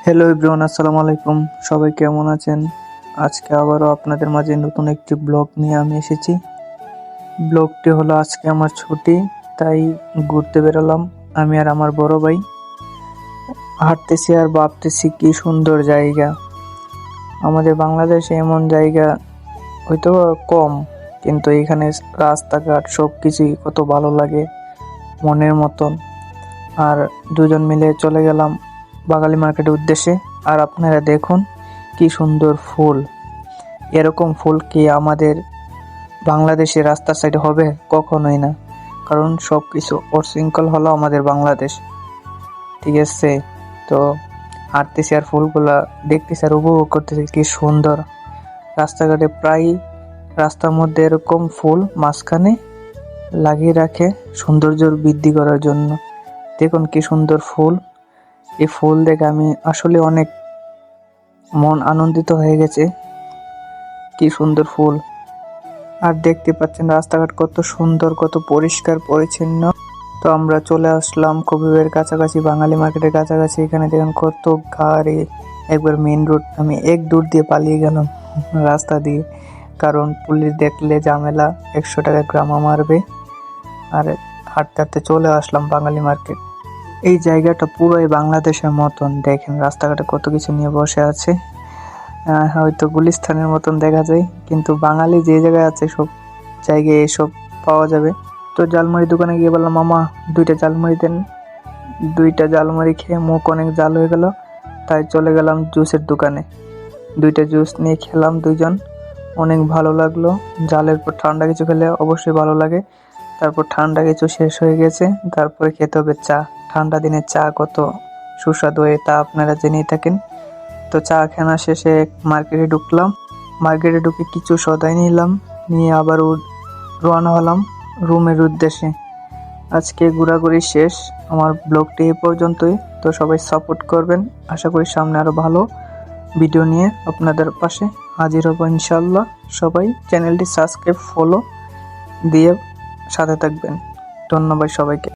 Hello everyone, আসসালামু আলাইকুম। সবাই কেমন আছেন? আজকে আবারও আপনাদের মাঝে নতুন একটি ব্লগ নিয়ে আমি এসেছি। ব্লগটি হলো আজকে আমার ছুটি, তাই ঘুরতে বেরোলাম আমি আর আমার বড় ভাই। হাঁটতেছি আর ভাবতেছি কি সুন্দর জায়গা। আমাদের বাংলাদেশে এমন জায়গা হয়তো কম, কিন্তু এখানে রাস্তাঘাট সব কিছুই কত ভালো লাগে, মনের মতন। আর দুজন মিলে চলে গেলাম বাঙালি মার্কেটের উদ্দেশ্যে। আর আপনারা দেখুন কি সুন্দর ফুল। এরকম ফুল কি আমাদের বাংলাদেশে রাস্তার সাইডে হবে? কখনোই না, কারণ সব কিছু অশৃঙ্খল হলো আমাদের বাংলাদেশ। ঠিক আছে, তো হাঁটতেছি আর ফুলগুলা দেখতেছি আর উপভোগ করতেছি কি সুন্দর। রাস্তাঘাটে প্রায় রাস্তার মধ্যে এরকম ফুল মাঝখানে লাগিয়ে রাখে সৌন্দর্য বৃদ্ধি করার জন্য। দেখুন কি সুন্দর ফুল। এই ফুল দেখে আমি আসলে অনেক মন আনন্দিত হয়ে গেছে। কি সুন্দর ফুল। আর দেখতে পাচ্ছেন রাস্তাঘাট কত সুন্দর, কত পরিষ্কার পরিচ্ছন্ন। তো আমরা চলে আসলাম কবিবের কাছাকাছি, বাঙালি মার্কেটের কাছাকাছি। এখানে দেখেন কত গাড়ি, একবার মেন রোড। আমি এক দূর দিয়ে পালিয়ে গেলাম রাস্তা দিয়ে, কারণ পুলিশ দেখলে ঝামেলা, 100 টাকা গ্রামা মারবে। আর হাঁটতে হাঁটতে চলে আসলাম বাঙালি মার্কেট। এই জায়গাটা পুরোই বাংলাদেশের মতন। দেখেন রাস্তাঘাটে কত কিছু নিয়ে বসে আছে। হয়তো গুলিস্তানের মতন দেখা যায়, কিন্তু বাঙালি যে জায়গায় আছে সব জায়গায় এসব পাওয়া যাবে। তো জালমুড়ি দোকানে গিয়ে বললাম, মামা 2টা জালমুড়ি দেন। 2টা জালমুড়ি খেয়ে মুখ অনেক জাল হয়ে গেল, তাই চলে গেলাম জুসের দোকানে। 2টা জুস নিয়ে খেলাম দুইজন, অনেক ভালো লাগলো। জালের পর ঠান্ডা কিছু খেলে অবশ্যই ভালো লাগে। তারপর ঠান্ডা কিছু শেষ হয়ে গেছে, তারপরে খেতে হবে চা। ঠান্ডা দিনে চা কত সুস্বাদু হয় তা আপনারা জেনেই থাকেন। তো চা খানা শেষে মার্কেটে ঢুকলাম। মার্কেটে ঢুকে কিছু সদাই নিলাম, নিয়ে আবার রওনা হলাম রুমের উদ্দেশ্যে। আজকে ঘোরাঘুরি শেষ। আমার ব্লগটি এই পর্যন্তই। তো সবাই সাপোর্ট করবেন। আশা করি সামনে আরো ভালো ভিডিও নিয়ে আপনাদের পাশে হাজির হব ইনশাল্লাহ। সবাই চ্যানেলটি সাবস্ক্রাইব, ফলো দিয়ে সাথে থাকবেন। ধন্যবাদ সবাইকে।